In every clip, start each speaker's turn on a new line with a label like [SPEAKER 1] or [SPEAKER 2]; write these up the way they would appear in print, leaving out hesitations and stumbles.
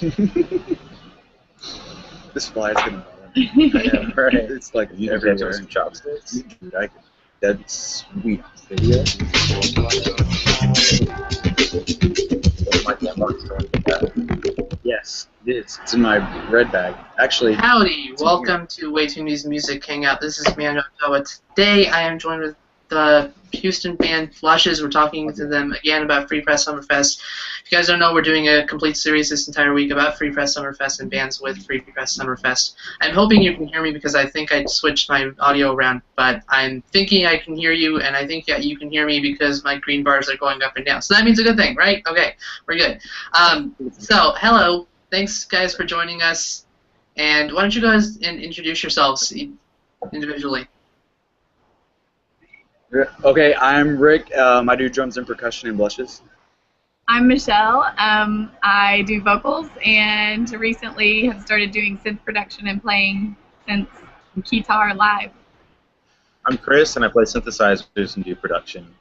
[SPEAKER 1] This fly's gonna.
[SPEAKER 2] Yeah, right.
[SPEAKER 1] It's like
[SPEAKER 2] You
[SPEAKER 1] everywhere.
[SPEAKER 2] guys have some chopsticks?
[SPEAKER 1] That's sweet.
[SPEAKER 2] Video? My camera's going to that.
[SPEAKER 1] Yes, it is. It's in my red bag. Actually.
[SPEAKER 3] Howdy, welcome to Way Too News Music Hangout. This is Mando. Today I am joined with the Houston band BLSHS. We're talking to them again about Free Press Summerfest. If you guys don't know, we're doing a complete series this entire week about Free Press Summerfest and bands with Free Press Summerfest. I'm hoping you can hear me because I think I switched my audio around, but I'm thinking I can hear you, and I think that you can hear me because my green bars are going up and down. So that means a good thing, right? Okay, we're good. So, hello. Thanks, guys, for joining us. And why don't you guys introduce yourselves individually?
[SPEAKER 1] Okay, I'm Rick. I do drums and percussion in BLSHS.
[SPEAKER 4] I'm Michelle. I do vocals and recently have started doing synth production and playing synths and guitar live.
[SPEAKER 2] I'm Chris, and I play synthesizers and do production.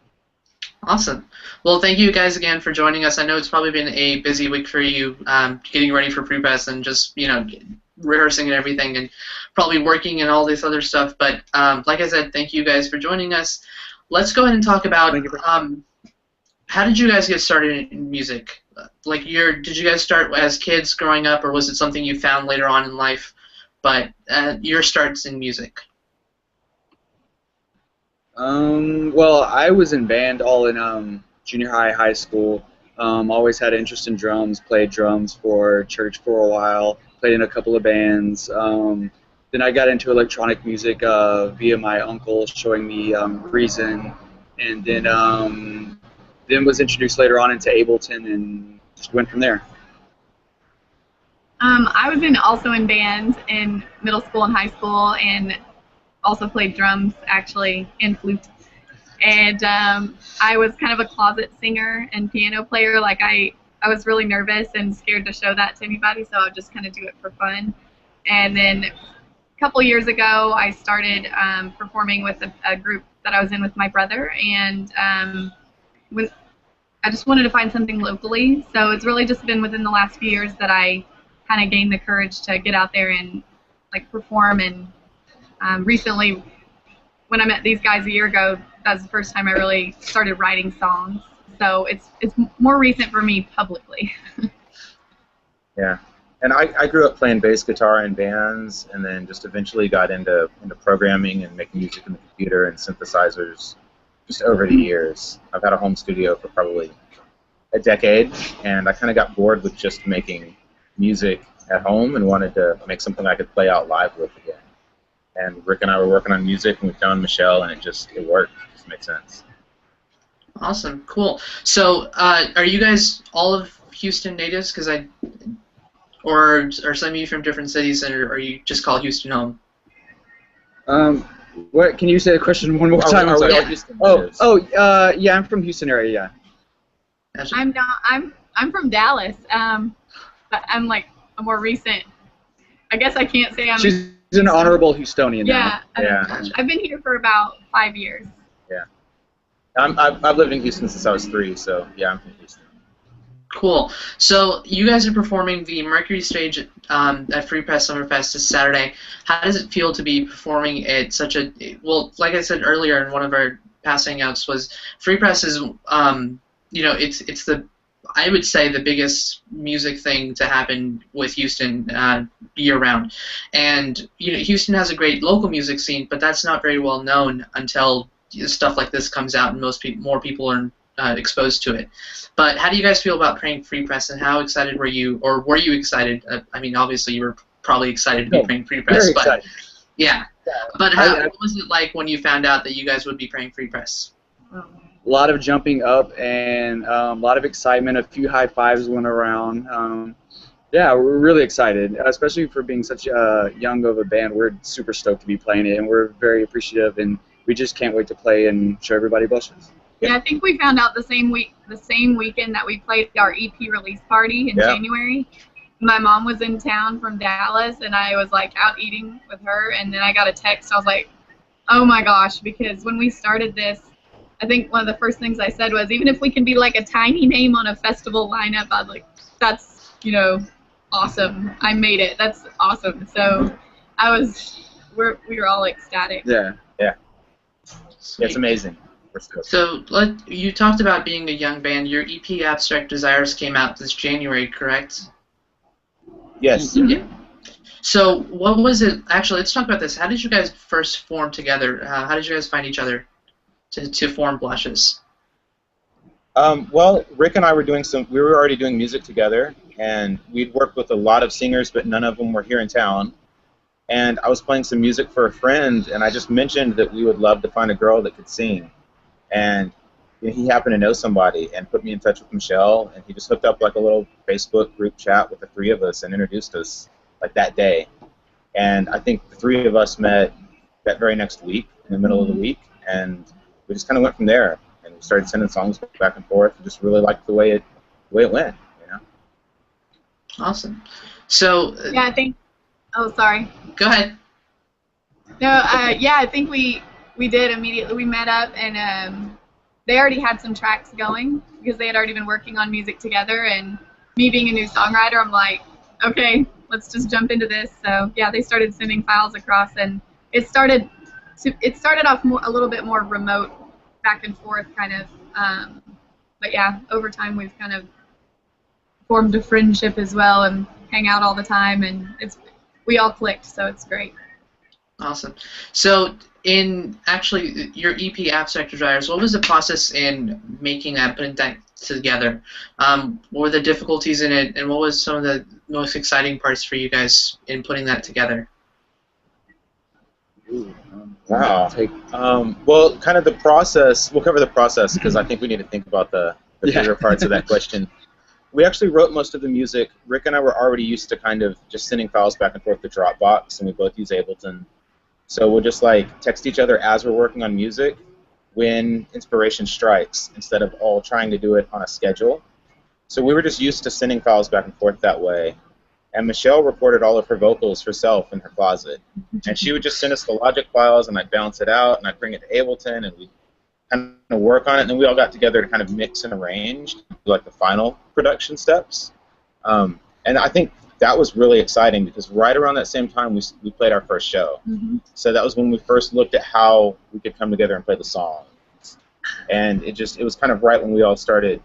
[SPEAKER 3] Awesome. Well, thank you guys again for joining us. I know it's probably been a busy week for you, getting ready for pre-press and just, rehearsing and everything, and probably working and all this other stuff. But like I said, thank you guys for joining us. Let's go ahead and talk about how did you guys get started in music? Did you guys start as kids growing up, or was it something you found later on in life? But your starts in music.
[SPEAKER 1] Well, I was in band all in junior high, high school. Always had an interest in drums, played drums for church for a while, played in a couple of bands. Then I got into electronic music via my uncle showing me Reason, and then was introduced later on into Ableton and just went from there.
[SPEAKER 4] I was also in bands in middle school and high school, and also played drums actually and flute. And I was kind of a closet singer and piano player. Like I was really nervous and scared to show that to anybody, so I would just kind of do it for fun. And then a couple years ago, I started performing with a group that I was in with my brother, and when I just wanted to find something locally. So it's really just been within the last few years that I kind of gained the courage to get out there and perform. And recently, when I met these guys a year ago, that was the first time I really started writing songs. So it's more recent for me publicly.
[SPEAKER 2] Yeah, and I grew up playing bass guitar in bands, and then just eventually got into programming and making music in the computer and synthesizers just over the years. I've had a home studio for probably a decade, and I kind of got bored with just making music at home and wanted to make something I could play out live with again. And Rick and I were working on music, and we found Michelle, and it worked. It just makes sense.
[SPEAKER 3] Awesome, cool. So, are you guys all of Houston natives? Or are some of you from different cities, or are you just call Houston home?
[SPEAKER 1] What? Can you say the question one more time? Yeah, I'm from Houston area. Yeah.
[SPEAKER 3] Gotcha.
[SPEAKER 4] I'm not. I'm from Dallas. But I'm a more recent. I guess I can't say I'm.
[SPEAKER 1] She's an honorable Houstonian now.
[SPEAKER 2] Yeah.
[SPEAKER 4] I've been here for about 5 years.
[SPEAKER 2] Yeah. I've lived in Houston since I was 3, so yeah, I'm from Houston.
[SPEAKER 3] Cool. So you guys are performing the Mercury stage at Free Press Summerfest this Saturday. How does it feel to be performing at such a like I said earlier in one of our past hangouts, was Free Press is it's the, I would say, the biggest music thing to happen with Houston year-round. And Houston has a great local music scene, but that's not very well known until stuff like this comes out and more people are exposed to it. But how do you guys feel about playing Free Press, and how excited were you, or were you excited? I mean, obviously you were probably excited to be playing Free Press,
[SPEAKER 1] Very
[SPEAKER 3] but
[SPEAKER 1] excited.
[SPEAKER 3] yeah. But what was it like when you found out that you guys would be playing Free Press?
[SPEAKER 1] A lot of jumping up and a lot of excitement. A few high fives went around. Yeah, we're really excited, especially for being such a young of a band. We're super stoked to be playing it, and we're very appreciative, and we just can't wait to play and show everybody BLSHS.
[SPEAKER 4] Yeah, I think we found out the same weekend that we played our EP release party in January. My mom was in town from Dallas, and I was out eating with her, and then I got a text. I was like, oh my gosh, because when we started this, I think one of the first things I said was, even if we can be a tiny name on a festival lineup, I'd that's awesome. I made it. That's awesome. So we were all ecstatic.
[SPEAKER 1] Yeah.
[SPEAKER 2] Yeah,
[SPEAKER 3] Sweet.
[SPEAKER 2] it's amazing. We're stoked.
[SPEAKER 3] So you talked about being a young band. Your EP Abstract Desires came out this January, correct?
[SPEAKER 2] Yes.
[SPEAKER 3] Yeah. So what was it? Actually, let's talk about this. How did you guys first form together? How did you guys find each other to form BLSHS?
[SPEAKER 2] Well, Rick and I were we were already doing music together, and we'd worked with a lot of singers, but none of them were here in town. And I was playing some music for a friend, and I just mentioned that we would love to find a girl that could sing. And he happened to know somebody and put me in touch with Michelle, and he just hooked up like a little Facebook group chat with the three of us and introduced us like that day. And I think the three of us met that very next week, in the middle of the week, and we just kind of went from there. And we started sending songs back and forth, and just really liked the way it went, you know.
[SPEAKER 3] Awesome. So
[SPEAKER 4] Yeah, I think. Oh, sorry.
[SPEAKER 3] go ahead.
[SPEAKER 4] No, yeah, I think we did immediately. We met up, and they already had some tracks going because they had already been working on music together. And me being a new songwriter, I'm like, okay, let's just jump into this. So yeah, they started sending files across, and it started off a little bit more remote, back and forth kind of. But yeah, over time we've kind of formed a friendship as well, and hang out all the time, and we all clicked, so it's great.
[SPEAKER 3] Awesome. So in actually your EP Abstract Desires, what was the process in making that, putting that together? What were the difficulties in it, and what was some of the most exciting parts for you guys in putting that together?
[SPEAKER 2] Wow. Well, kind of the process. We'll cover the process because I think we need to think about the bigger parts of that question. We actually wrote most of the music. Rick and I were already used to kind of just sending files back and forth to Dropbox, and we both use Ableton. So we'll just like text each other as we're working on music when inspiration strikes, instead of all trying to do it on a schedule. So we were just used to sending files back and forth that way. And Michelle recorded all of her vocals herself in her closet. And she would just send us the Logic files, and I'd bounce it out, and I'd bring it to Ableton, and we'd kind of work on it. And then we all got together to kind of mix and arrange, like the final production steps. And I think that was really exciting because right around that same time we played our first show. So that was when we first looked at how we could come together and play the song. And it was kind of right when we all started,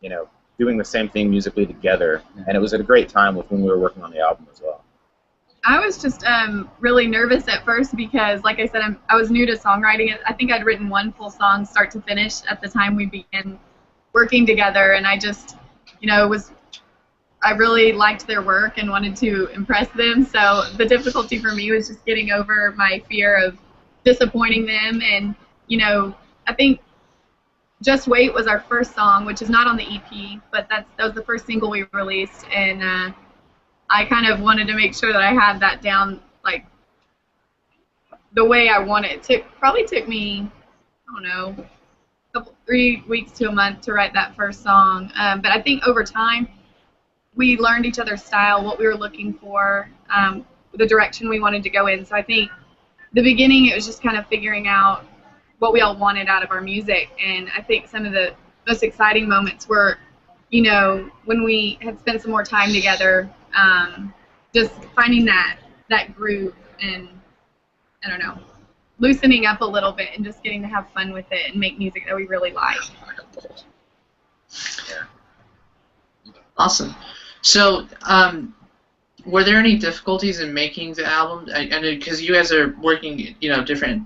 [SPEAKER 2] you know, doing the same thing musically together, and it was at a great time with when we were working on the album as well.
[SPEAKER 4] I was just really nervous at first because, like I said, I was new to songwriting. I think I'd written one full song start to finish at the time we began working together, and I just, you know, I really liked their work and wanted to impress them. So the difficulty for me was just getting over my fear of disappointing them, and you know, I think Just Wait was our first song, which is not on the EP, but that was the first single we released, and I kind of wanted to make sure that I had that down, like, the way I wanted. It probably took me, I don't know, 3 weeks to a month to write that first song, but I think over time, we learned each other's style, what we were looking for, the direction we wanted to go in, so I think the beginning it was just kind of figuring out what we all wanted out of our music, and I think some of the most exciting moments were, you know, when we had spent some more time together, just finding that groove and, I don't know, loosening up a little bit and just getting to have fun with it and make music that we really like.
[SPEAKER 3] Awesome. So, were there any difficulties in making the album? I know because you guys are working, you know, different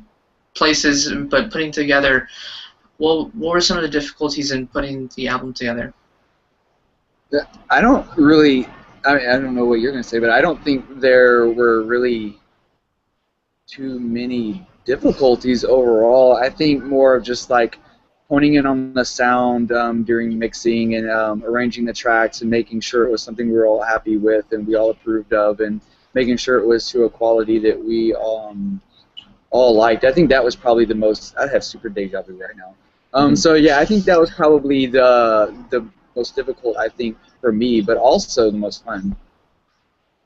[SPEAKER 3] places, but putting together. What were some of the difficulties in putting the album together?
[SPEAKER 1] I don't really. I mean, I don't know what you're going to say, but I don't think there were really too many difficulties overall. I think more of just like honing in on the sound during mixing and arranging the tracks and making sure it was something we were all happy with and we all approved of, and making sure it was to a quality that we all liked. I think that was probably the most. I have super deja vu right now. So yeah, I think that was probably the most difficult, I think, for me, but also the most fun.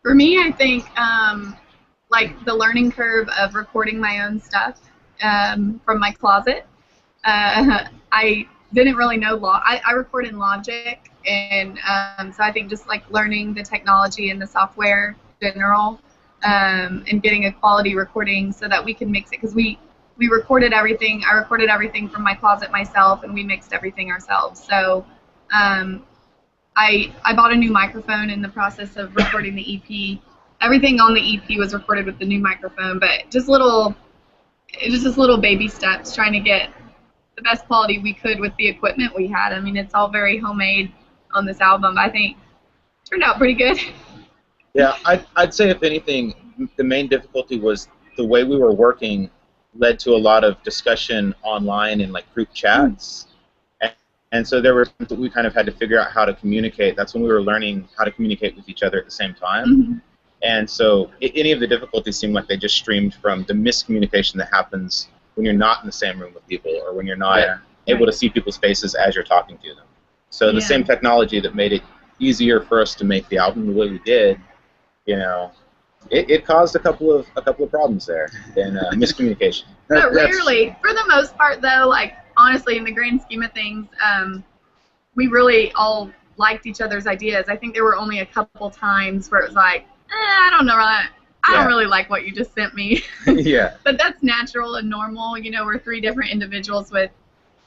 [SPEAKER 4] For me, I think like the learning curve of recording my own stuff from my closet. I didn't really know I record in Logic, And so I think just like learning the technology and the software in general, and getting a quality recording so that we can mix it, because we recorded everything. I recorded everything from my closet myself, and we mixed everything ourselves. So I bought a new microphone in the process of recording the EP. Everything on the EP was recorded with the new microphone, but just little baby steps, trying to get the best quality we could with the equipment we had. I mean, it's all very homemade on this album. I think it turned out pretty good.
[SPEAKER 2] Yeah, I'd say if anything, the main difficulty was the way we were working led to a lot of discussion online in like group chats. And so there were times that we kind of had to figure out how to communicate. That's when we were learning how to communicate with each other at the same time.
[SPEAKER 4] Mm-hmm.
[SPEAKER 2] And so any of the difficulties seemed like they just streamed from the miscommunication that happens when you're not in the same room with people, or when you're not able to see people's faces as you're talking to them. So the same technology that made it easier for us to make the album the way we did, you know, it caused a couple of problems there and miscommunication.
[SPEAKER 4] But rarely, for the most part, though, like honestly, in the grand scheme of things, we really all liked each other's ideas. I think there were only a couple times where it was like, I don't know, I don't really like what you just sent me.
[SPEAKER 2] Yeah.
[SPEAKER 4] But that's natural and normal. You know, we're three different individuals with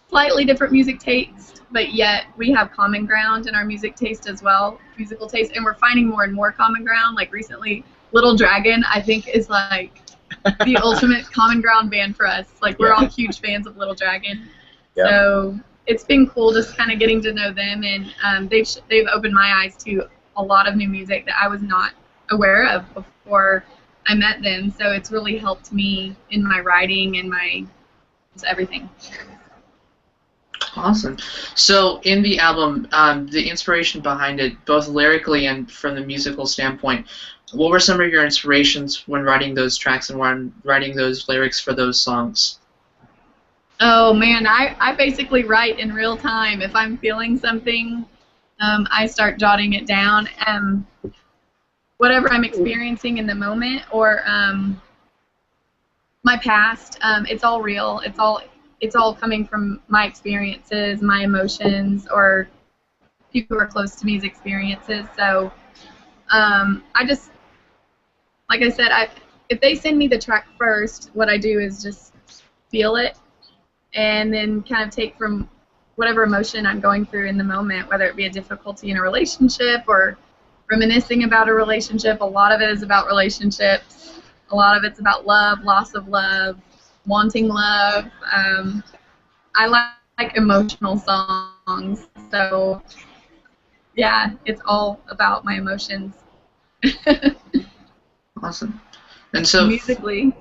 [SPEAKER 4] slightly different music tastes, but yet we have common ground in our music taste as well, musical taste, and we're finding more and more common ground. Like recently, Little Dragon, I think, is like the ultimate common ground band for us. Like we're all huge fans of Little Dragon. Yeah. So it's been cool just kind of getting to know them, and they've opened my eyes to a lot of new music that I was not aware of before I met them. So it's really helped me in my writing and my just everything.
[SPEAKER 3] Awesome. So in the album, the inspiration behind it, both lyrically and from the musical standpoint, what were some of your inspirations when writing those tracks and when writing those lyrics for those songs?
[SPEAKER 4] Oh man, I basically write in real time. If I'm feeling something, I start jotting it down. Whatever I'm experiencing in the moment, or my past, it's all real. It's all coming from my experiences, my emotions, or people who are close to me's experiences. So I just, like I said, if they send me the track first, what I do is just feel it, and then kind of take from whatever emotion I'm going through in the moment, whether it be a difficulty in a relationship or reminiscing about a relationship. A lot of it is about relationships. A lot of it's about love, loss of love, wanting love. I like emotional songs, so yeah, it's all about my emotions.
[SPEAKER 3] Awesome. And so
[SPEAKER 4] musically,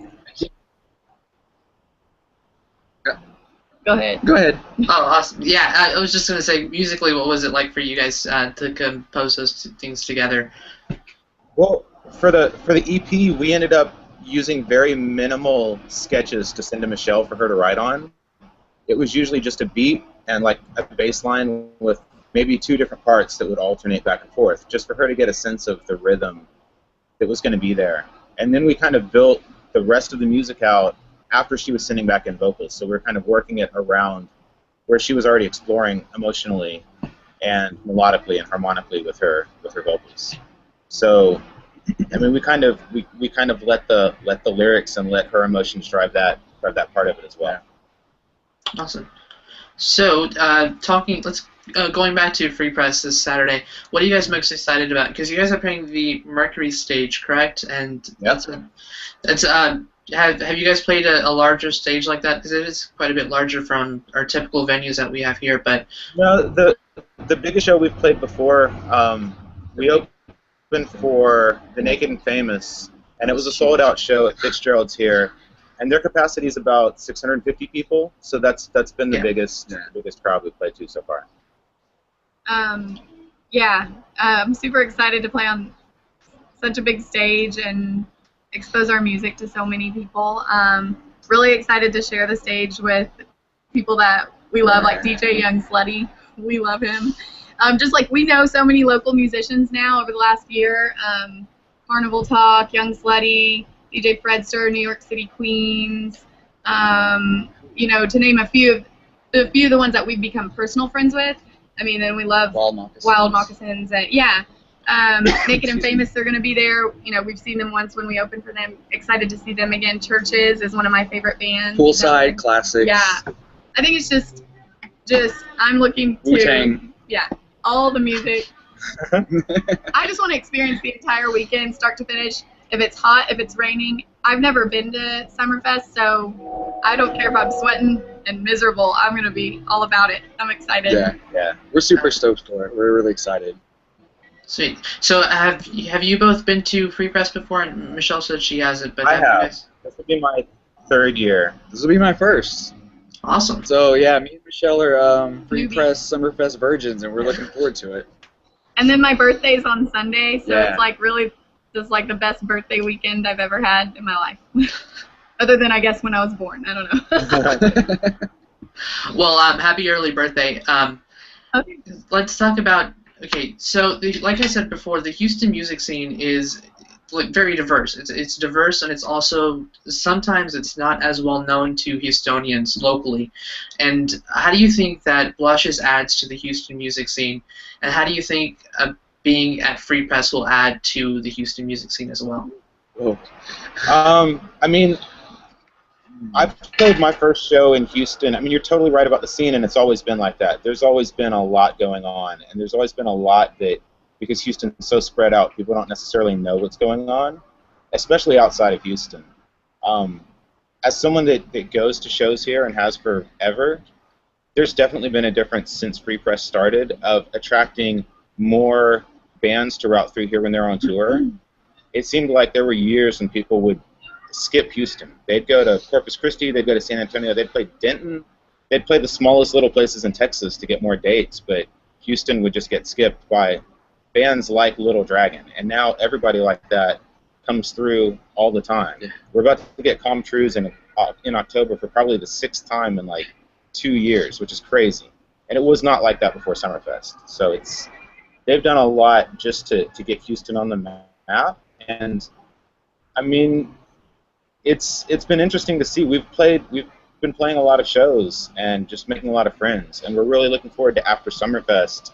[SPEAKER 4] Go ahead.
[SPEAKER 3] Oh, awesome. Yeah, I was just going to say, musically, what was it like for you guys to compose those two things together?
[SPEAKER 2] Well, for the EP, we ended up using very minimal sketches to send to Michelle for her to write on. It was usually just a beat and like a bass line with maybe two different parts that would alternate back and forth, just for her to get a sense of the rhythm that was going to be there. And then we kind of built the rest of the music out after she was sending back in vocals. So we're kind of working it around where she was already exploring emotionally and melodically and harmonically with her vocals. So I mean, we kind of let the lyrics and let her emotions drive that part of it as well.
[SPEAKER 3] Awesome. So going back to Free Press this Saturday, what are you guys most excited about? Because you guys are playing the Mercury stage, correct? And have you guys played a larger stage like that? Because it is quite a bit larger from our typical venues that we have here. But
[SPEAKER 2] no, the biggest show we've played before, we opened for the Naked and Famous, and it was a sold-out show at Fitzgerald's here, and their capacity is about 650 people. So that's been the biggest crowd we've played to so far.
[SPEAKER 4] I'm super excited to play on such a big stage and expose our music to so many people. Really excited to share the stage with people that we love, like DJ Young Slutty. We love him. Just like we know so many local musicians now over the last year. Carnival Talk, Young Slutty, DJ Fredster, New York City Queens. You know, to name a few of the ones that we've become personal friends with. I mean, and we love
[SPEAKER 1] Wild
[SPEAKER 4] Moccasins. And yeah, Naked and Famous, they're going to be there. You know, we've seen them once when we opened for them. Excited to see them again. Churches is one of my favorite bands.
[SPEAKER 1] Poolside Classics.
[SPEAKER 4] Yeah, I think it's just I'm looking to
[SPEAKER 1] Wu-Tang.
[SPEAKER 4] Yeah, all the music. I just want to experience the entire weekend, start to finish. If it's hot, if it's raining. I've never been to Summerfest, so I don't care if I'm sweating and miserable. I'm going to be all about it. I'm excited.
[SPEAKER 1] Yeah. We're super stoked for it. We're really excited.
[SPEAKER 3] Sweet. So have you both been to Free Press before? And Michelle said she hasn't, but
[SPEAKER 2] I
[SPEAKER 3] have you
[SPEAKER 2] have.
[SPEAKER 3] guys?
[SPEAKER 2] This will be my 3rd year.
[SPEAKER 1] This will be my first.
[SPEAKER 3] Awesome.
[SPEAKER 1] So yeah, me and Michelle are Free
[SPEAKER 4] Newbies.
[SPEAKER 1] Press Summerfest virgins, and we're looking forward to it.
[SPEAKER 4] And then my birthday's on Sunday, so
[SPEAKER 1] Yeah.
[SPEAKER 4] it's like really just like the best birthday weekend I've ever had in my life. Other than I guess when I was born. I don't know.
[SPEAKER 3] Well, happy early birthday.
[SPEAKER 4] Okay.
[SPEAKER 3] Let's talk about. Okay, so like I said before, the Houston music scene is very diverse. It's diverse, and it's also sometimes it's not as well known to Houstonians locally. And how do you think that BLSHS adds to the Houston music scene? And how do you think being at Free Press will add to the Houston music scene as well?
[SPEAKER 1] Oh.
[SPEAKER 2] I mean, I played my first show in Houston. I mean, you're totally right about the scene, and it's always been like that. There's always been a lot going on, and there's always been a lot that, because Houston's so spread out, people don't necessarily know what's going on, especially outside of Houston. As someone that goes to shows here and has forever, there's definitely been a difference since Free Press started of attracting more bands to route through here when they're on tour. It seemed like there were years when people would skip Houston. They'd go to Corpus Christi, they'd go to San Antonio, they'd play Denton, they'd play the smallest little places in Texas to get more dates, but Houston would just get skipped by bands like Little Dragon. And now everybody like that comes through all the time. We're about to get Calm Trues in October for probably the 6th time in like 2 years, which is crazy. And it was not like that before Summerfest. So they've done a lot just to get Houston on the map. And I mean, it's been interesting to see. We've been playing a lot of shows and just making a lot of friends, and we're really looking forward to after Summerfest,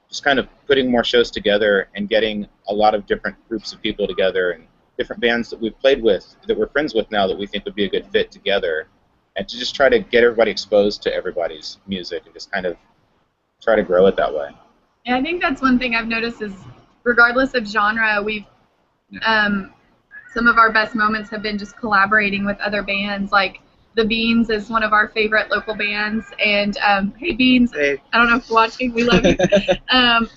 [SPEAKER 2] just kind of putting more shows together and getting a lot of different groups of people together and different bands that we've played with that we're friends with now that we think would be a good fit together, and to just try to get everybody exposed to everybody's music and just kind of try to grow it that way.
[SPEAKER 4] Yeah, I think that's one thing I've noticed is regardless of genre, we've some of our best moments have been just collaborating with other bands. Like The Beans is one of our favorite local bands, and hey Beans,
[SPEAKER 1] Hey.
[SPEAKER 4] I don't know if you're watching, we love you.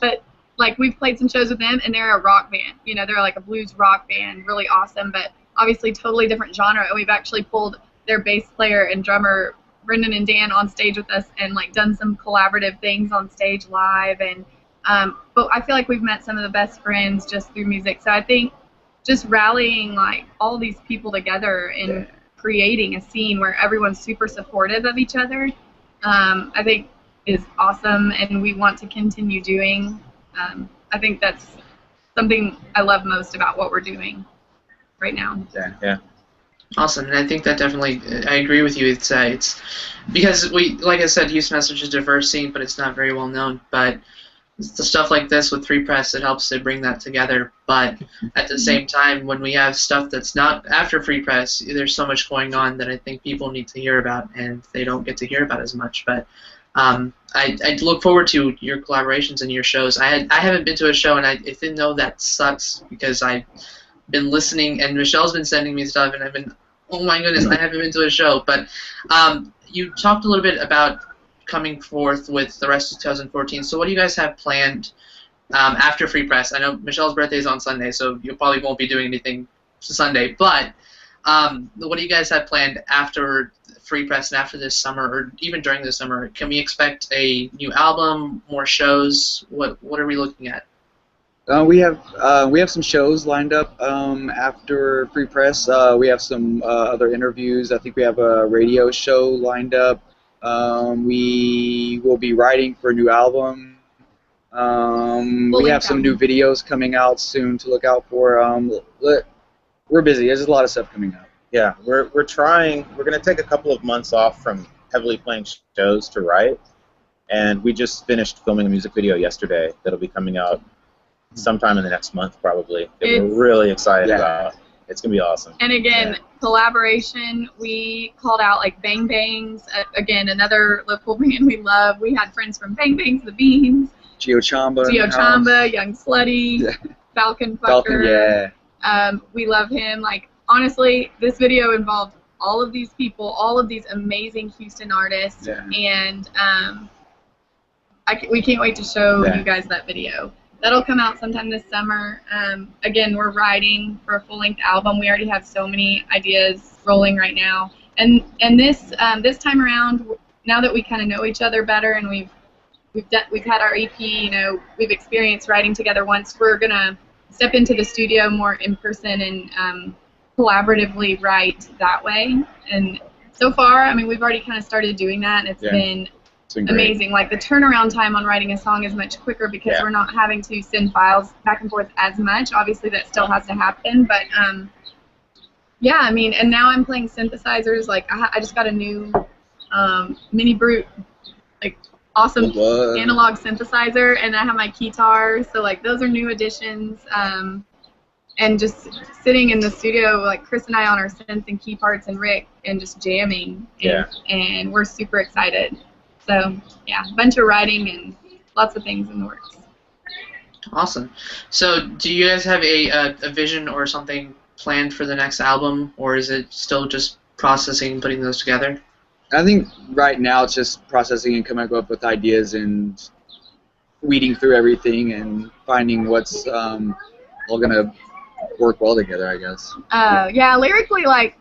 [SPEAKER 4] But like we've played some shows with them, and they're a rock band. You know, they're like a blues rock band, really awesome, but obviously totally different genre. And we've actually pulled their bass player and drummer Brendan and Dan on stage with us, and like done some collaborative things on stage live. And but I feel like we've met some of the best friends just through music. So I think just rallying like all these people together and creating a scene where everyone's super supportive of each other, I think is awesome, and we want to continue doing. I think that's something I love most about what we're doing right now.
[SPEAKER 2] Yeah.
[SPEAKER 3] Awesome, and I think that definitely, I agree with you. It's because like I said, Houston has such a diverse scene, but it's not very well known. But the stuff like this with Free Press, it helps to bring that together. But at the same time, when we have stuff that's not after Free Press, there's so much going on that I think people need to hear about, and they don't get to hear about as much. But I look forward to your collaborations and your shows. I haven't been to a show, and I didn't know that sucks because I've been listening, and Michelle's been sending me stuff, and I've been, oh my goodness, I haven't been to a show. But you talked a little bit about coming forth with the rest of 2014. So what do you guys have planned after Free Press? I know Michelle's birthday is on Sunday, so you probably won't be doing anything Sunday. But what do you guys have planned after Free Press and after this summer, or even during this summer? Can we expect a new album, more shows? What are we looking at?
[SPEAKER 1] We have some shows lined up after Free Press. We have some other interviews. I think we have a radio show lined up. We will be writing for a new album. We have some new videos coming out soon to look out for. We're busy. There's a lot of stuff coming up.
[SPEAKER 2] Yeah, we're trying. We're going to take a couple of months off from heavily playing shows to write, And we just finished filming a music video yesterday that'll be coming out sometime in the next month, probably. That we're really excited about. It's going to be awesome.
[SPEAKER 4] And again, collaboration, we called out like Bang Bangs, again, another local band we love. We had friends from Bang Bangs, The Beans,
[SPEAKER 1] Geo Chamba,
[SPEAKER 4] Young Slutty, Falcon Fucker. We love him. Like, honestly, this video involved all of these people, all of these amazing Houston artists, and we can't wait to show you guys that video. That'll come out sometime this summer. Again, we're writing for a full-length album. We already have so many ideas rolling right now. And this time around, now that we kind of know each other better and we've had our EP, you know, we've experienced writing together once, we're gonna step into the studio more in person and collaboratively write that way. And so far, I mean, we've already kind of started doing that, and it's been amazing. Like, the turnaround time on writing a song is much quicker because we're not having to send files back and forth as much. Obviously, that still has to happen, but yeah, I mean, and now I'm playing synthesizers. Like, I just got a new Mini Brute, like, awesome analog synthesizer, and I have my guitar, so like those are new additions. And just sitting in the studio, like Chris and I on our synths and key parts, and Rick, and just jamming, and we're super excited. So yeah, a bunch of writing and lots of things in the works.
[SPEAKER 3] Awesome. So do you guys have a vision or something planned for the next album, or is it still just processing and putting those together?
[SPEAKER 1] I think right now it's just processing and coming up with ideas and weeding through everything and finding what's all gonna work well together, I guess.
[SPEAKER 4] Yeah, lyrically, like,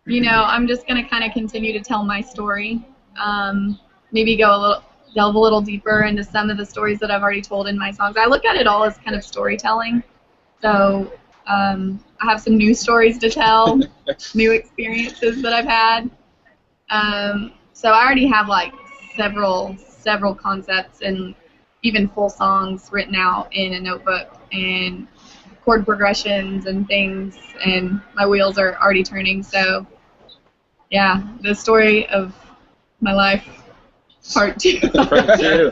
[SPEAKER 4] you know, I'm just gonna kind of continue to tell my story. Maybe delve a little deeper into some of the stories that I've already told in my songs. I look at it all as kind of storytelling. So I have some new stories to tell, new experiences that I've had. So I already have like several concepts and even full songs written out in a notebook, and chord progressions and things, and my wheels are already turning. So yeah, the story of my life, part 2.
[SPEAKER 2] Part 2.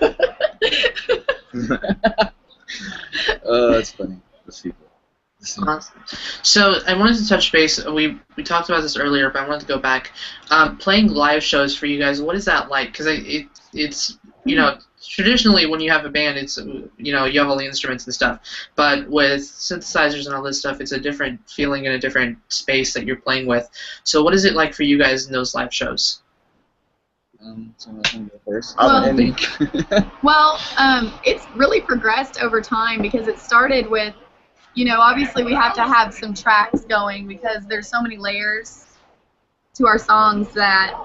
[SPEAKER 1] That's funny. The sequel.
[SPEAKER 3] Awesome. So I wanted to touch base. We talked about this earlier, but I wanted to go back. Playing live shows for you guys, what is that like? Because it's you know, traditionally when you have a band, it's, you know, you have all the instruments and stuff. But with synthesizers and all this stuff, it's a different feeling and a different space that you're playing with. So what is it like for you guys in those live shows?
[SPEAKER 1] Someone can go first.
[SPEAKER 4] Well, it's really progressed over time, because it started with, you know, obviously we have to have some tracks going because there's so many layers to our songs that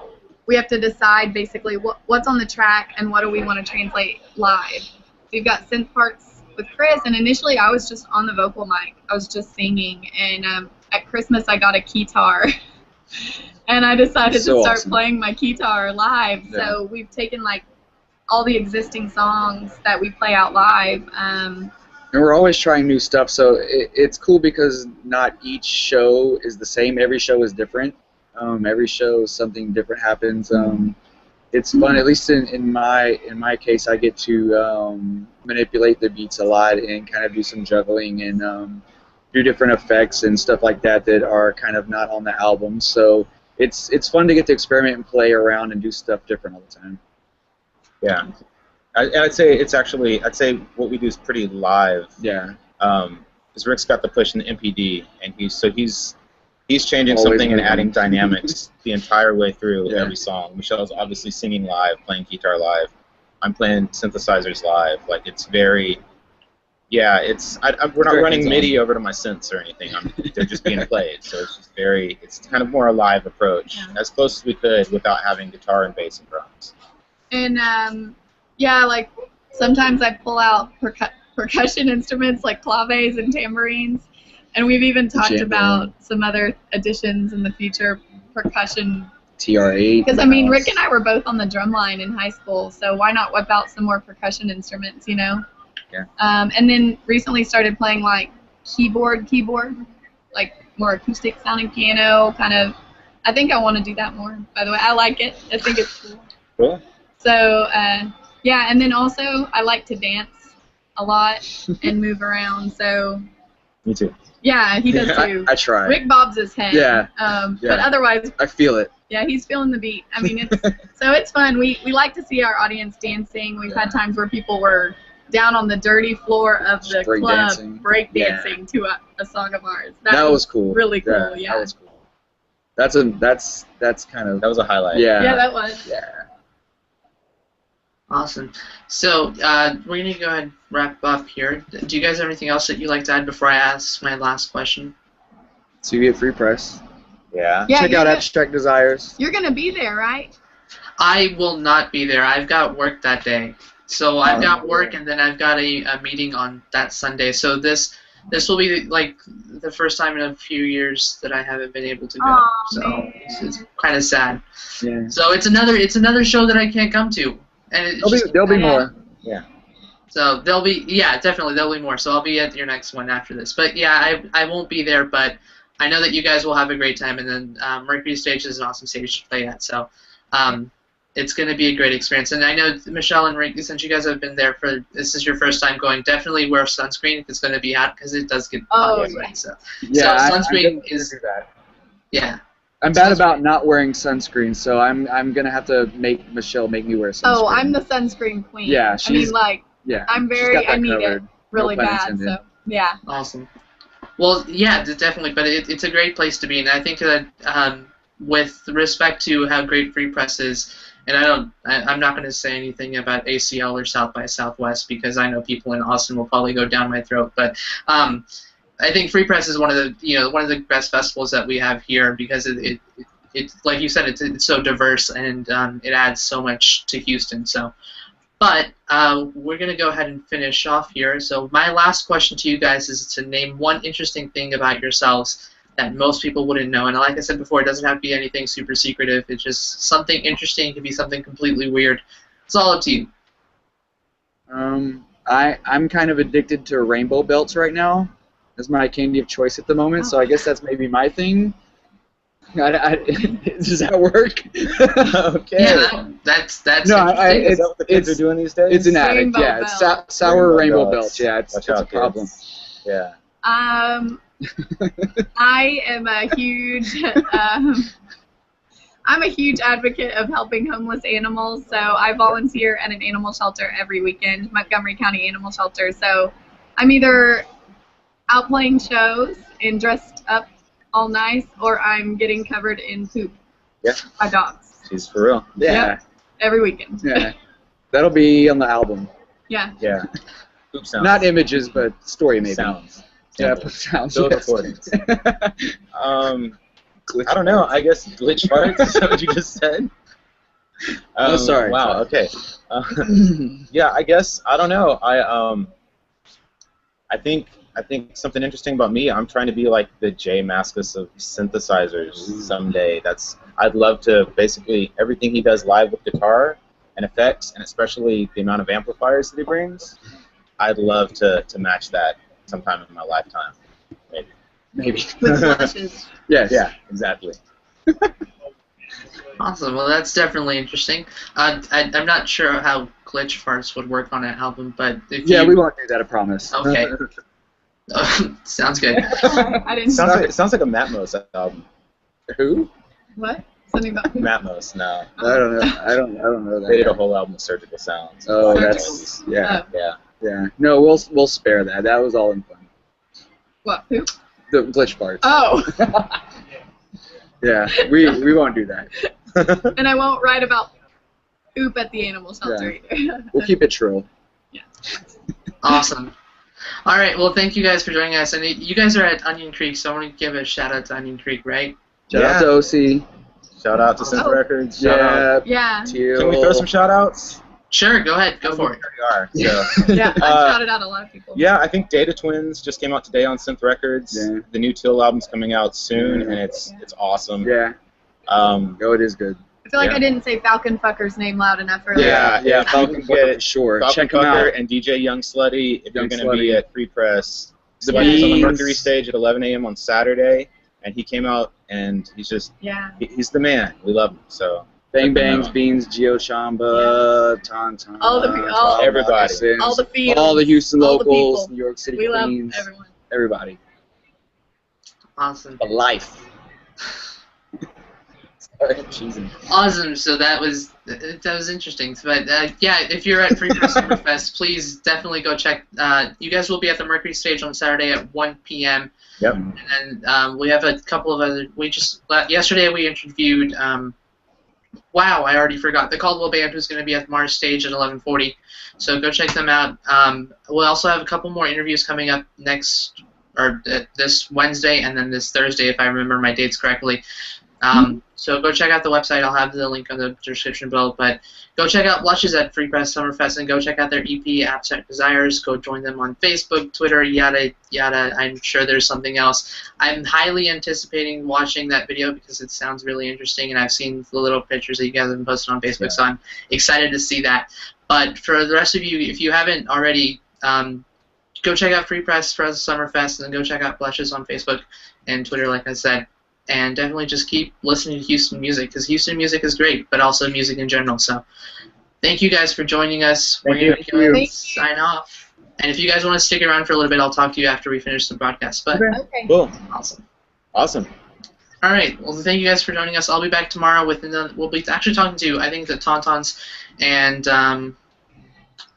[SPEAKER 4] we have to decide basically what's on the track and what do we want to translate live. We've got synth parts with Chris, and initially I was just on the vocal mic. I was just singing, and at Christmas I got a guitar. And I decided to start playing my guitar live. Yeah. So we've taken like all the existing songs that we play out live. And
[SPEAKER 1] we're always trying new stuff, so it's cool because not each show is the same. Every show is different. Every show something different happens. It's fun. At least in my case, I get to manipulate the beats a lot and kind of do some juggling and do different effects and stuff like that that are kind of not on the album. So it's fun to get to experiment and play around and do stuff different all the time.
[SPEAKER 2] Yeah. I'd say what we do is pretty live.
[SPEAKER 1] Yeah.
[SPEAKER 2] Because Rick's got the push in the MPD, and he's changing something and adding dynamics the entire way through every song. Michelle's obviously singing live, playing guitar live. I'm playing synthesizers live. Like, it's very, we're not running MIDI over to my synths or anything. They're just being played. So it's just it's kind of more a live approach, as close as we could without having guitar and bass and drums.
[SPEAKER 4] And like sometimes I pull out percussion instruments like claves and tambourines, and we've even talked about some other additions in the future, percussion.
[SPEAKER 1] TR8.
[SPEAKER 4] Because I mean, Rick and I were both on the drum line in high school, so why not whip out some more percussion instruments, you know?
[SPEAKER 1] Yeah.
[SPEAKER 4] And then recently started playing like keyboard, like more acoustic sounding piano, kind of. I think I want to do that more. By the way, I like it. I think it's cool.
[SPEAKER 2] Cool.
[SPEAKER 4] So yeah, and then also I like to dance a lot and move around. So
[SPEAKER 2] Me too.
[SPEAKER 4] yeah, he does too.
[SPEAKER 1] I try.
[SPEAKER 4] Rick bobs his head.
[SPEAKER 1] Yeah.
[SPEAKER 4] But otherwise,
[SPEAKER 1] I feel it.
[SPEAKER 4] yeah, he's feeling the beat. I mean, it's fun. We like to see our audience dancing. We've had times where people were down on the dirty floor of the
[SPEAKER 1] Break
[SPEAKER 4] club
[SPEAKER 1] dancing.
[SPEAKER 4] break dancing to a song of ours.
[SPEAKER 1] That was cool.
[SPEAKER 4] Really cool. Yeah.
[SPEAKER 1] That was cool. That's kind of.
[SPEAKER 2] That was a highlight.
[SPEAKER 1] Yeah.
[SPEAKER 4] Yeah, that was.
[SPEAKER 1] Yeah.
[SPEAKER 3] Awesome. So we're going to go ahead and wrap up here. Do you guys have anything else that you'd like to add before I ask my last question?
[SPEAKER 1] So you get free press.
[SPEAKER 2] Yeah.
[SPEAKER 4] Yeah,
[SPEAKER 1] Check out Abstract Desires.
[SPEAKER 4] You're gonna be there, right?
[SPEAKER 3] I will not be there. I've got work that day. So I've got work, and then I've got a meeting on that Sunday. So this will be like the first time in a few years that I haven't been able to go.
[SPEAKER 4] Aw,
[SPEAKER 3] so
[SPEAKER 4] man.
[SPEAKER 3] it's kind of sad.
[SPEAKER 1] Yeah.
[SPEAKER 3] So it's another show that I can't come to, and it's
[SPEAKER 1] There'll be more.
[SPEAKER 2] Yeah.
[SPEAKER 3] So there'll be definitely there'll be more. So I'll be at your next one after this. But yeah, I won't be there, but I know that you guys will have a great time, and then Mercury Stage is an awesome stage to play at. So it's going to be a great experience. And I know Michelle and Rick, since you guys have been there this is your first time going, definitely wear sunscreen if it's going to be hot, because it does get hot anyway.
[SPEAKER 4] Yeah.
[SPEAKER 3] So
[SPEAKER 1] sunscreen
[SPEAKER 3] is
[SPEAKER 2] that.
[SPEAKER 3] yeah.
[SPEAKER 1] I'm bad about not wearing sunscreen, so I'm gonna have to make Michelle make me wear sunscreen.
[SPEAKER 4] Oh, I'm the sunscreen queen.
[SPEAKER 1] Yeah,
[SPEAKER 4] I mean, like,
[SPEAKER 1] yeah.
[SPEAKER 4] I'm I need it really
[SPEAKER 1] No pun
[SPEAKER 4] bad.
[SPEAKER 1] intended.
[SPEAKER 4] So yeah.
[SPEAKER 3] Awesome. Well, yeah, definitely, but it's a great place to be, and I think that with respect to how great Free Press is, and I'm not going to say anything about ACL or South by Southwest, because I know people in Austin will probably go down my throat, but I think Free Press is one of the best festivals that we have here, because it like you said, it's so diverse, and it adds so much to Houston. So. But we're going to go ahead and finish off here. So my last question to you guys is to name one interesting thing about yourselves that most people wouldn't know. And like I said before, it doesn't have to be anything super secretive. It's just something interesting. It could be something completely weird. It's all up to you.
[SPEAKER 1] I'm kind of addicted to rainbow belts right now. That's my candy of choice at the moment, so I guess that's maybe my thing. Does that work? Okay.
[SPEAKER 3] Yeah, that's
[SPEAKER 1] No,
[SPEAKER 3] interesting.
[SPEAKER 2] Is that what the kids are doing these days?
[SPEAKER 1] It's an addict,
[SPEAKER 4] Rainbow
[SPEAKER 1] yeah. It's
[SPEAKER 4] belt.
[SPEAKER 1] sour rainbow
[SPEAKER 2] belts.
[SPEAKER 1] belts, yeah. It's
[SPEAKER 2] Watch
[SPEAKER 1] a
[SPEAKER 2] out,
[SPEAKER 1] problem.
[SPEAKER 2] kids. Yeah.
[SPEAKER 4] I am a huge I'm a huge advocate of helping homeless animals. So I volunteer at an animal shelter every weekend, Montgomery County Animal Shelter. So I'm either out playing shows and dressed up all nice, or I'm getting covered in poop by dogs.
[SPEAKER 2] She's for real.
[SPEAKER 1] Yeah.
[SPEAKER 4] Yep. Every weekend.
[SPEAKER 1] Yeah. That'll be on the album.
[SPEAKER 4] Yeah.
[SPEAKER 2] Yeah. Poop sounds.
[SPEAKER 1] Not images, but story maybe.
[SPEAKER 2] Sounds.
[SPEAKER 1] Yeah,
[SPEAKER 2] Samples.
[SPEAKER 1] sounds.
[SPEAKER 2] Those
[SPEAKER 1] yes.
[SPEAKER 2] recordings. I don't know. I guess glitch farts. Is that what you just said?
[SPEAKER 1] Oh, sorry.
[SPEAKER 2] Wow. Okay. Yeah. I guess I don't know. I think something interesting about me. I'm trying to be like the Jay Mascis of synthesizers someday. I'd love to basically everything he does live with guitar and effects, and especially the amount of amplifiers that he brings. I'd love to match that sometime in my lifetime. Maybe.
[SPEAKER 4] With flashes.
[SPEAKER 1] Yes.
[SPEAKER 2] Yeah. Exactly.
[SPEAKER 3] Awesome. Well, that's definitely interesting. I'm not sure how glitch farts would work on an album, but if
[SPEAKER 1] Yeah,
[SPEAKER 3] you...
[SPEAKER 1] we won't do that, I promise.
[SPEAKER 3] Okay. Sounds good.
[SPEAKER 4] I didn't.
[SPEAKER 2] It sounds like a Matmos album.
[SPEAKER 1] Who?
[SPEAKER 4] What? Something about poop?
[SPEAKER 2] Matmos. No.
[SPEAKER 1] I don't know. I don't know that.
[SPEAKER 2] They did
[SPEAKER 1] guy.
[SPEAKER 2] a whole album of surgical sounds.
[SPEAKER 1] Oh,
[SPEAKER 4] Surgical.
[SPEAKER 1] that's yeah,
[SPEAKER 2] Yeah.
[SPEAKER 1] yeah. No, we'll spare that. That was all in fun.
[SPEAKER 4] What? Poop?
[SPEAKER 1] The glitch parts.
[SPEAKER 4] Oh.
[SPEAKER 1] Yeah, we won't do that.
[SPEAKER 4] And I won't write about poop at the animal shelter either.
[SPEAKER 1] We'll keep it true.
[SPEAKER 4] Yeah.
[SPEAKER 3] Awesome. All right. Well, thank you guys for joining us. And you guys are at Onion Creek, so I want to give a shout out to Onion Creek, right?
[SPEAKER 1] Shout out to OC.
[SPEAKER 2] Shout out to Synth
[SPEAKER 4] Oh.
[SPEAKER 2] Records. Shout out.
[SPEAKER 4] Yeah.
[SPEAKER 1] Teal.
[SPEAKER 2] Can we throw some shout outs?
[SPEAKER 3] Sure. Go ahead. Go for it.
[SPEAKER 2] We are. So.
[SPEAKER 4] Yeah. I shouted out a lot of people.
[SPEAKER 2] Yeah, I think Data Twins just came out today on Synth Records.
[SPEAKER 1] Yeah.
[SPEAKER 2] The new Teal album's coming out soon,
[SPEAKER 1] Yeah.
[SPEAKER 2] and it's awesome.
[SPEAKER 1] Yeah. Oh, it is good.
[SPEAKER 4] I feel like
[SPEAKER 2] Yeah.
[SPEAKER 4] I didn't say Falcon Fucker's name loud enough earlier.
[SPEAKER 2] Yeah,
[SPEAKER 1] Falcon
[SPEAKER 2] you can
[SPEAKER 1] Fucker
[SPEAKER 2] get
[SPEAKER 1] for sure.
[SPEAKER 2] Falcon
[SPEAKER 1] Check him
[SPEAKER 2] Fucker
[SPEAKER 1] out.
[SPEAKER 2] and DJ Young Slutty if
[SPEAKER 1] Young
[SPEAKER 2] you're going to be
[SPEAKER 1] Slutty.
[SPEAKER 2] at Free Press. He's
[SPEAKER 4] Yeah.
[SPEAKER 2] on the
[SPEAKER 1] Beans.
[SPEAKER 2] Mercury stage at 11 a.m. on Saturday, and he came out, and he's just
[SPEAKER 4] Yeah.
[SPEAKER 2] he's the man. We love him. So
[SPEAKER 1] Bang Bangs, Beans, Geo Shamba, Tauntaun,
[SPEAKER 2] everybody,
[SPEAKER 4] all the fields,
[SPEAKER 1] all the Houston
[SPEAKER 4] all the
[SPEAKER 1] locals,
[SPEAKER 4] people.
[SPEAKER 1] New York City
[SPEAKER 4] We
[SPEAKER 1] Queens,
[SPEAKER 4] love everyone.
[SPEAKER 1] everybody.
[SPEAKER 3] Awesome.
[SPEAKER 1] A life. Sorry, I'm cheesing.
[SPEAKER 3] Awesome. So that was interesting. But yeah, if you're at Free Press Summerfest, please definitely go check. You guys will be at the Mercury stage on Saturday at 1 p.m.
[SPEAKER 2] Yep.
[SPEAKER 3] And we have a couple of other. Yesterday we interviewed. Wow, I already forgot the Caldwell Band, who's going to be at Lamar's stage at 11:40. So go check them out. We'll also have a couple more interviews coming up this Wednesday and then this Thursday, if I remember my dates correctly. So go check out the website. I'll have the link on the description below. But go check out BLSHS at Free Press Summerfest and go check out their EP, Abstract Desires. Go join them on Facebook, Twitter, yada, yada. I'm sure there's something else. I'm highly anticipating watching that video because it sounds really interesting, and I've seen the little pictures that you guys have been posting on Facebook, so I'm excited to see that. But for the rest of you, if you haven't already, go check out Free Press Summerfest, and then go check out BLSHS on Facebook and Twitter, like I said. And definitely just keep listening to Houston music, because Houston music is great, but also music in general. So thank you guys for joining us. We're going to sign off. And if you guys want to stick around for a little bit, I'll talk to you after we finish the broadcast. But
[SPEAKER 4] Okay.
[SPEAKER 2] Cool.
[SPEAKER 3] Awesome. All right. Well, thank you guys for joining us. I'll be back tomorrow with we'll be actually talking to, I think, the Tauntauns and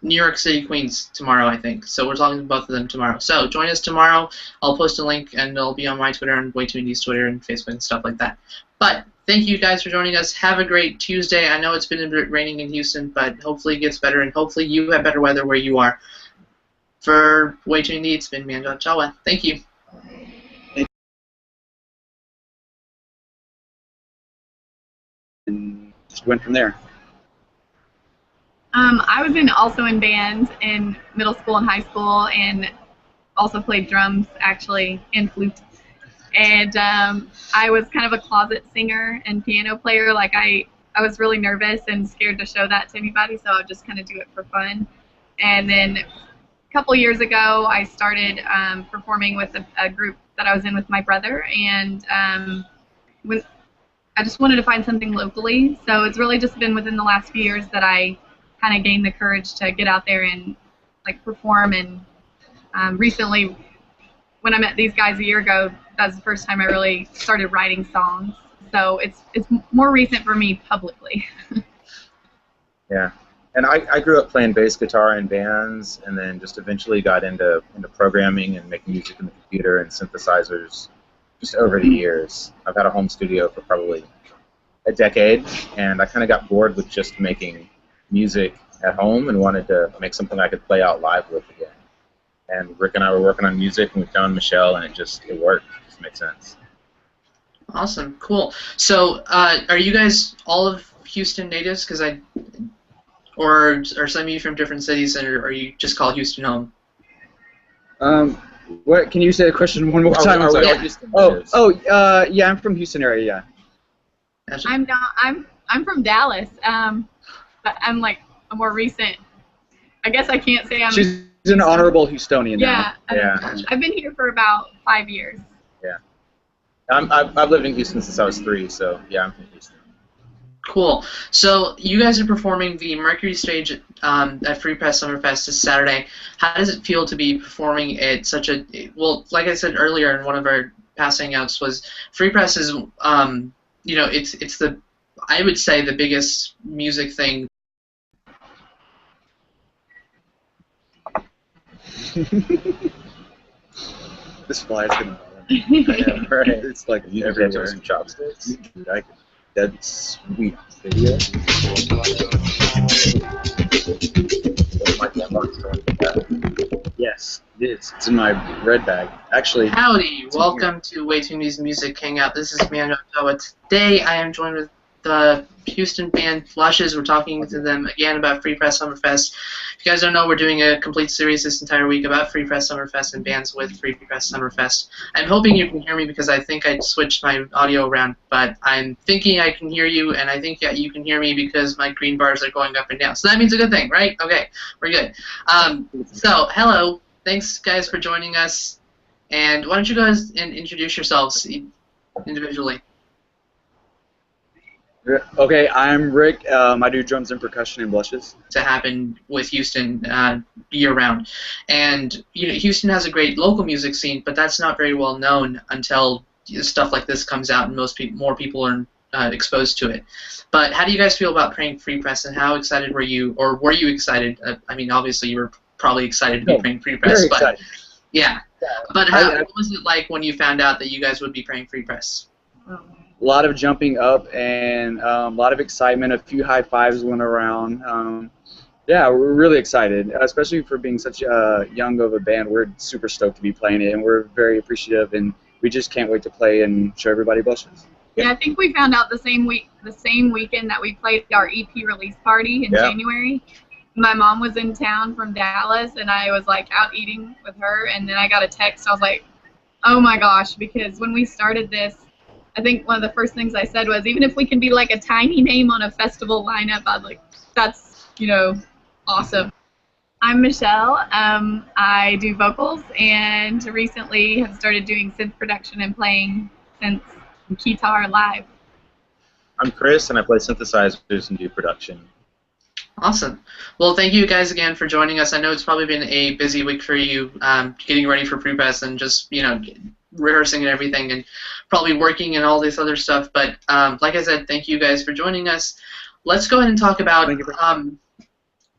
[SPEAKER 3] New York City Queens tomorrow, I think. So we're talking to both of them tomorrow. So join us tomorrow. I'll post a link, and it'll be on my Twitter and Way Too Indie's Twitter and Facebook and stuff like that. But thank you guys for joining us. Have a great Tuesday. I know it's been a bit raining in Houston, but hopefully it gets better, and hopefully you have better weather where you are. For Way Too Indie, it's been Manjot Chawa. Thank you.
[SPEAKER 1] And just went from there.
[SPEAKER 4] I was also in bands in middle school and high school, and also played drums actually and flute. And I was kind of a closet singer and piano player. Like I was really nervous and scared to show that to anybody, so I would just kind of do it for fun. And then a couple years ago, I started performing with a group that I was in with my brother, and when I just wanted to find something locally. So it's really just been within the last few years that I kind of gained the courage to get out there and like perform. And recently, when I met these guys a year ago, that was the first time I really started writing songs. So it's more recent for me publicly.
[SPEAKER 2] Yeah, and I grew up playing bass guitar in bands, and then just eventually got into programming and making music in the computer and synthesizers just over the years. I've had a home studio for probably a decade, and I kind of got bored with just making music at home and wanted to make something I could play out live with again. And Rick and I were working on music, and we found Michelle, and it worked. It just makes sense.
[SPEAKER 3] Awesome, cool. So, are you guys all of Houston natives? Or are some of you from different cities, or are you just call Houston home?
[SPEAKER 1] What? Can you say the question one more time? Yeah, I'm from Houston area. Yeah.
[SPEAKER 4] I'm not. I'm from Dallas. But I'm like a more recent. I guess I can't say I'm.
[SPEAKER 1] She's an honorable Houstonian now.
[SPEAKER 2] Yeah.
[SPEAKER 4] I've been here for about 5 years.
[SPEAKER 2] Yeah. I've lived in Houston since I was 3, so yeah, I'm from Houston.
[SPEAKER 3] Cool. So you guys are performing the Mercury stage at Free Press Summerfest this Saturday. How does it feel to be performing at such a, well, like I said earlier in one of our past hangouts, was Free Press is, you know, it's the, I would say, the biggest music thing.
[SPEAKER 1] This fly's gonna bother.
[SPEAKER 2] Yeah, right.
[SPEAKER 1] It's like
[SPEAKER 2] You
[SPEAKER 1] everywhere.
[SPEAKER 2] some chopsticks.
[SPEAKER 1] That's sweet video. Yes, it is. It's in my red bag. Actually.
[SPEAKER 3] Howdy, welcome to Way Too Indie's Music Hangout. This is Manjot Chawa. Today I am joined with the Houston band BLSHS. We're talking to them again about Free Press Summerfest. If you guys don't know, we're doing a complete series this entire week about Free Press Summerfest and bands with Free Press Summerfest. I'm hoping you can hear me because I think I switched my audio around, but I'm thinking I can hear you, and I think that you can hear me because my green bars are going up and down. So that means a good thing, right? Okay, we're good. So, hello. Thanks, guys, for joining us. And why don't you guys introduce yourselves individually?
[SPEAKER 1] Okay, I'm Rick. I do drums and percussion in Blushes.
[SPEAKER 3] To happen with Houston year round, and Houston has a great local music scene, but that's not very well known until stuff like this comes out and more people are exposed to it. But how do you guys feel about playing Free Press, and how excited were you, or were you excited? I mean, obviously you were probably excited to be playing Free Press,
[SPEAKER 1] Very
[SPEAKER 3] but
[SPEAKER 1] excited.
[SPEAKER 3] yeah. But what was it like when you found out that you guys would be playing Free Press?
[SPEAKER 1] A lot of jumping up and a lot of excitement. A few high fives went around. Yeah, we're really excited, especially for being such a young of a band. We're super stoked to be playing it, and we're very appreciative, and we just can't wait to play and show everybody Blushes.
[SPEAKER 4] Yeah, I think we found out the same weekend that we played our EP release party in January. My mom was in town from Dallas, and I was like out eating with her, and then I got a text. I was like, oh my gosh, because when we started this, I think one of the first things I said was, even if we can be like a tiny name on a festival lineup, I'd like, that's, awesome. I'm Michelle. I do vocals, and recently have started doing synth production and playing synths and guitar live.
[SPEAKER 2] I'm Chris, and I play synthesizers and do production.
[SPEAKER 3] Awesome. Well, thank you guys again for joining us. I know it's probably been a busy week for you, getting ready for pre-press and just, rehearsing and everything, and probably working and all this other stuff. But like I said, thank you guys for joining us. Let's go ahead and talk about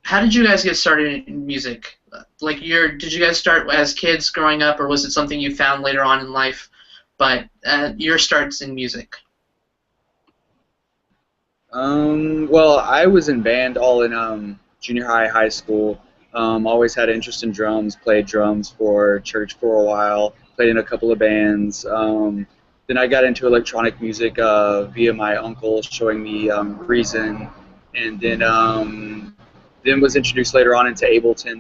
[SPEAKER 3] how did you guys get started in music? Like, did you guys start as kids growing up, or was it something you found later on in life? But your starts in music.
[SPEAKER 1] Well, I was in band all in junior high, high school. Always had an interest in drums, played drums for church for a while, played in a couple of bands. Then I got into electronic music via my uncle showing me Reason, and then was introduced later on into Ableton.